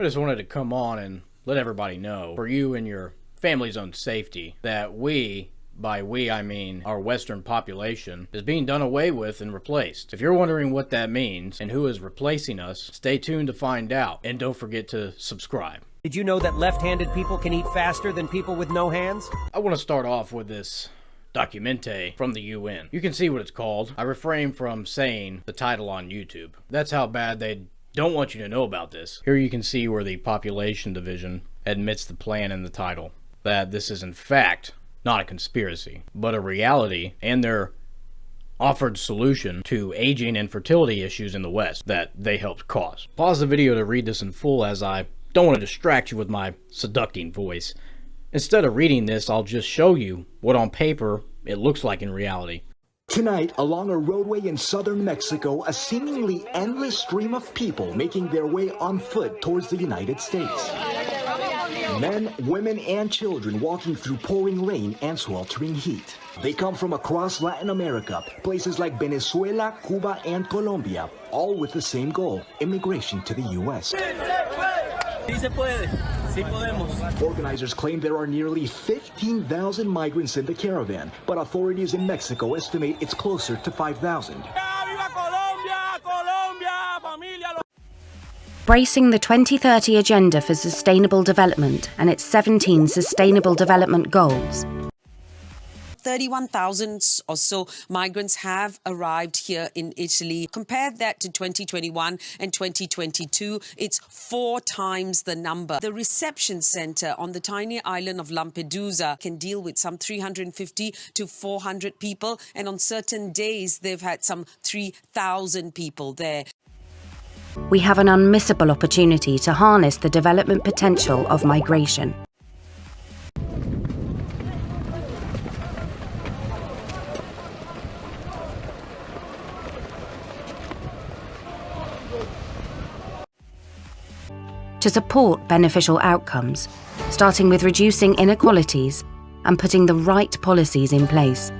I just wanted to come on and let everybody know, for you and your family's own safety, that we, by we I mean our Western population, is being done away with and replaced. If you're wondering what that means and who is replacing us, stay tuned to find out, and don't forget to subscribe. Did you know that left-handed people can eat faster than people with no hands? I want to start off with this documente from the UN. You can see what it's called. I refrain from saying the title on YouTube. That's how bad they don't want you to know about this. Here you can see where the Population Division admits the plan in the title, that this is in fact not a conspiracy, but a reality, and their offered solution to aging and fertility issues in the West that they helped cause. Pause the video to read this in full, as I don't want to distract you with my seducting voice. Instead of reading this, I'll just show you what on paper it looks like in reality. Tonight, along a roadway in southern Mexico, a seemingly endless stream of people making their way on foot towards the United States. Men, women, and children walking through pouring rain and sweltering heat. They come from across Latin America, places like Venezuela, Cuba, and Colombia, all with the same goal: immigration to the U.S. Organizers claim there are nearly 15,000 migrants in the caravan, but authorities in Mexico estimate it's closer to 5,000. Bracing the 2030 Agenda for Sustainable Development and its 17 Sustainable Development Goals. 31,000 or so migrants have arrived here in Italy. Compare that to 2021 and 2022, it's 4 times the number. The reception center on the tiny island of Lampedusa can deal with some 350 to 400 people, and on certain days they've had some 3,000 people there. We have an unmissable opportunity to harness the development potential of migration. To support beneficial outcomes, starting with reducing inequalities and putting the right policies in place.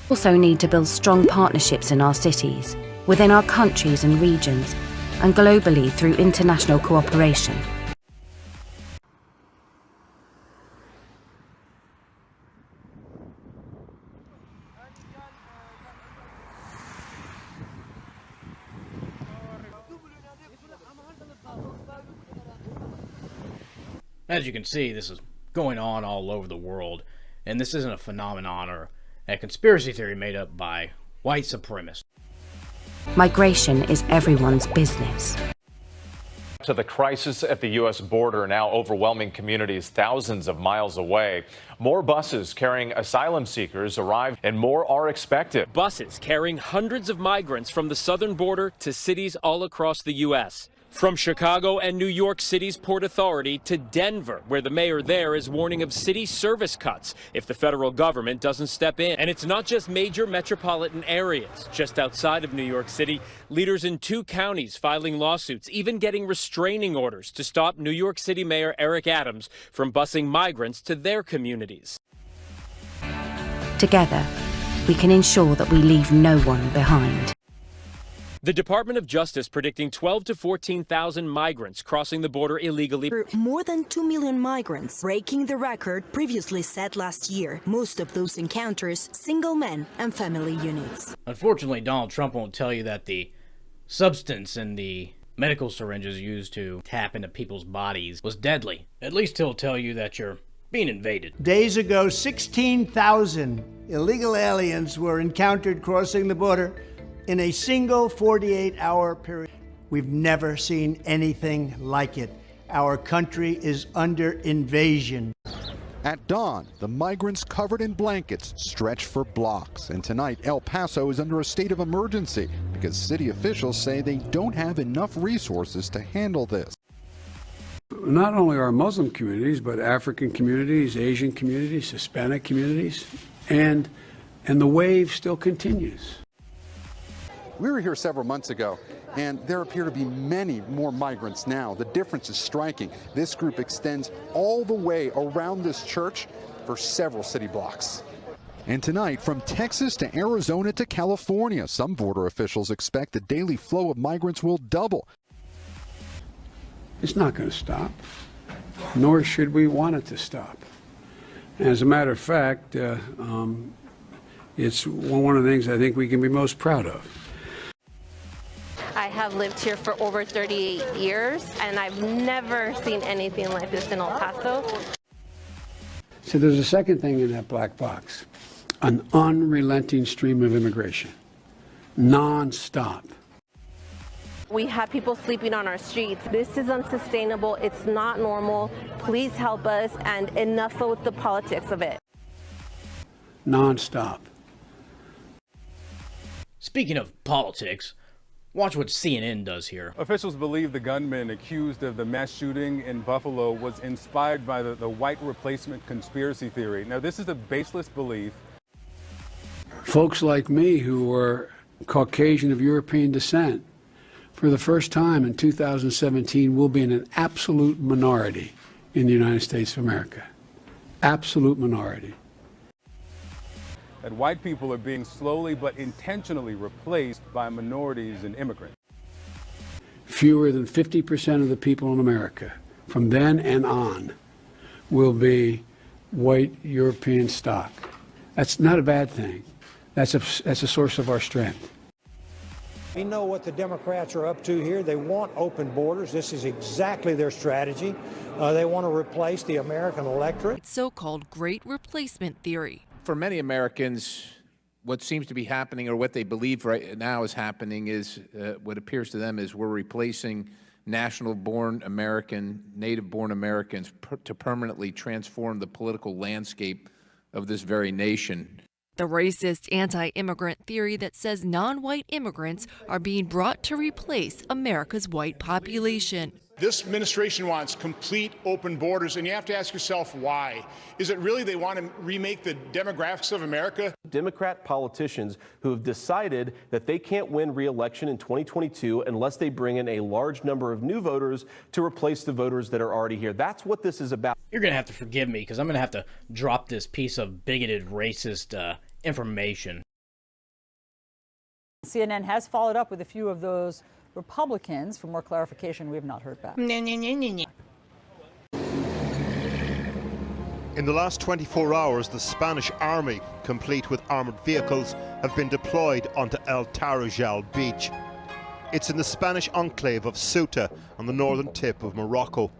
We also need to build strong partnerships in our cities, within our countries and regions, and globally through international cooperation. As you can see, this is going on all over the world, and this isn't a phenomenon or a conspiracy theory made up by white supremacists. Migration is everyone's business. To the crisis at the U.S. border, now overwhelming communities thousands of miles away. More buses carrying asylum seekers arrived, and more are expected. Buses carrying hundreds of migrants from the southern border to cities all across the U.S. From Chicago and New York City's Port Authority to Denver, where the mayor there is warning of city service cuts if the federal government doesn't step in. And it's not just major metropolitan areas. Just outside of New York City, leaders in 2 counties filing lawsuits, even getting restraining orders to stop New York City Mayor Eric Adams from busing migrants to their communities. Together, we can ensure that we leave no one behind. The Department of Justice predicting 12 to 14,000 migrants crossing the border illegally. More than 2 million migrants, breaking the record previously set last year. Most of those encounters, single men and family units. Unfortunately, Donald Trump won't tell you that the substance in the medical syringes used to tap into people's bodies was deadly. At least he'll tell you that you're being invaded. Days ago, 16,000 illegal aliens were encountered crossing the border in a single 48-hour period. We've never seen anything like it. Our country is under invasion. At dawn, the migrants covered in blankets stretch for blocks. And tonight, El Paso is under a state of emergency because city officials say they don't have enough resources to handle this. Not only our Muslim communities, but African communities, Asian communities, Hispanic communities, and the wave still continues. We were here several months ago, and there appear to be many more migrants now. The difference is striking. This group extends all the way around this church for several city blocks. And tonight, from Texas to Arizona to California, some border officials expect the daily flow of migrants will double. It's not going to stop, nor should we want it to stop. As a matter of fact, it's one of the things I think we can be most proud of. I have lived here for over 38 years, and I've never seen anything like this in El Paso. So there's a second thing in that black box, an unrelenting stream of immigration, non-stop. We have people sleeping on our streets. This is unsustainable. It's not normal. Please help us, and enough with the politics of it. Non-stop. Speaking of politics, watch what CNN does here. Officials believe the gunman accused of the mass shooting in Buffalo was inspired by the white replacement conspiracy theory. Now, this is a baseless belief. Folks like me who are Caucasian of European descent, for the first time in 2017, will be in an absolute minority in the United States of America. Absolute minority. That white people are being slowly but intentionally replaced by minorities and immigrants. Fewer than 50% of the people in America, from then and on, will be white European stock. That's not a bad thing. That's a source of our strength. We know what the Democrats are up to here. They want open borders. This is exactly their strategy. They want to replace the American electorate. It's so-called Great Replacement Theory. For many Americans, what seems to be happening, or what they believe right now is happening, is what appears to them is we're replacing national-born American, native-born Americans to permanently transform the political landscape of this very nation. The racist anti-immigrant theory that says non-white immigrants are being brought to replace America's white population. This administration wants complete open borders, and you have to ask yourself why. Is it really they want to remake the demographics of America? Democrat politicians who have decided that they can't win re-election in 2022 unless they bring in a large number of new voters to replace the voters that are already here. That's what this is about. You're going to have to forgive me because I'm going to have to drop this piece of bigoted, racist information. CNN has followed up with a few of those Republicans. For more clarification, we have not heard back. In the last 24 hours, the Spanish army, complete with armored vehicles, have been deployed onto El Tarajal beach. It's in the Spanish enclave of Ceuta on the northern tip of Morocco.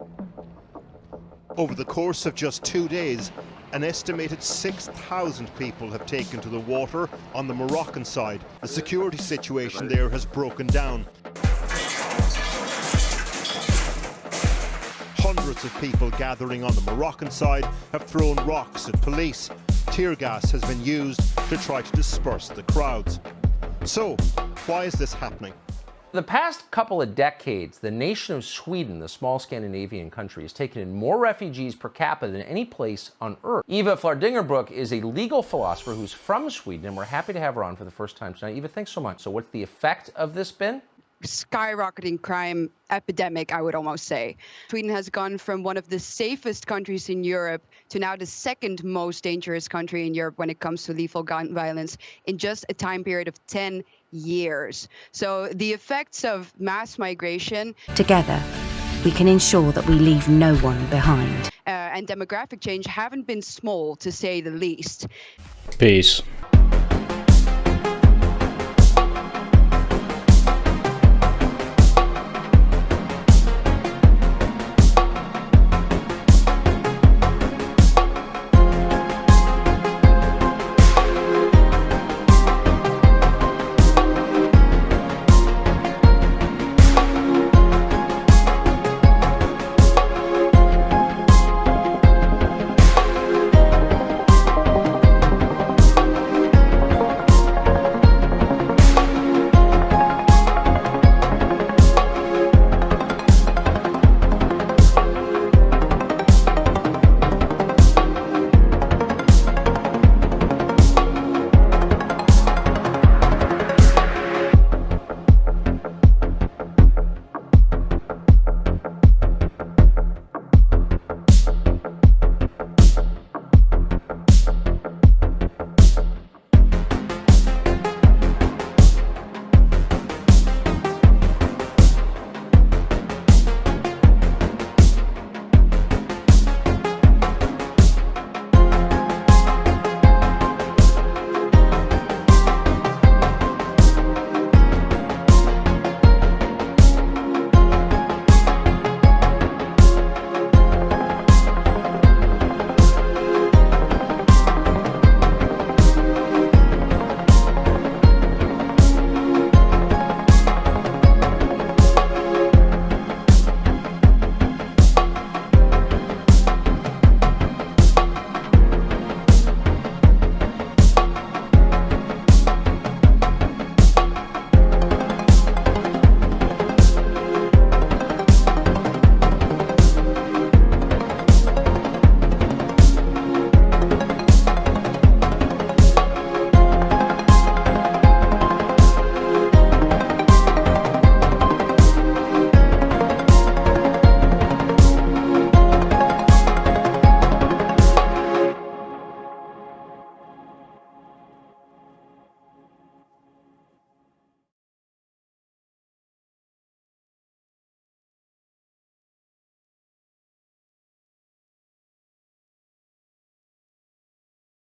Over the course of just 2 days, an estimated 6,000 people have taken to the water on the Moroccan side. The security situation there has broken down. Hundreds of people gathering on the Moroccan side have thrown rocks at police. Tear gas has been used to try to disperse the crowds. So, why is this happening? The past couple of decades, the nation of Sweden, the small Scandinavian country, has taken in more refugees per capita than any place on Earth. Eva Flardingerbrook is a legal philosopher who's from Sweden, and we're happy to have her on for the first time tonight. Eva, thanks so much. So what's the effect of this been? Skyrocketing crime epidemic, I would almost say. Sweden has gone from one of the safest countries in Europe to now the second most dangerous country in Europe when it comes to lethal gun violence in just a time period of 10 years. So the effects of mass migration. Together, we can ensure that we leave no one behind. And demographic change haven't been small, to say the least. Peace.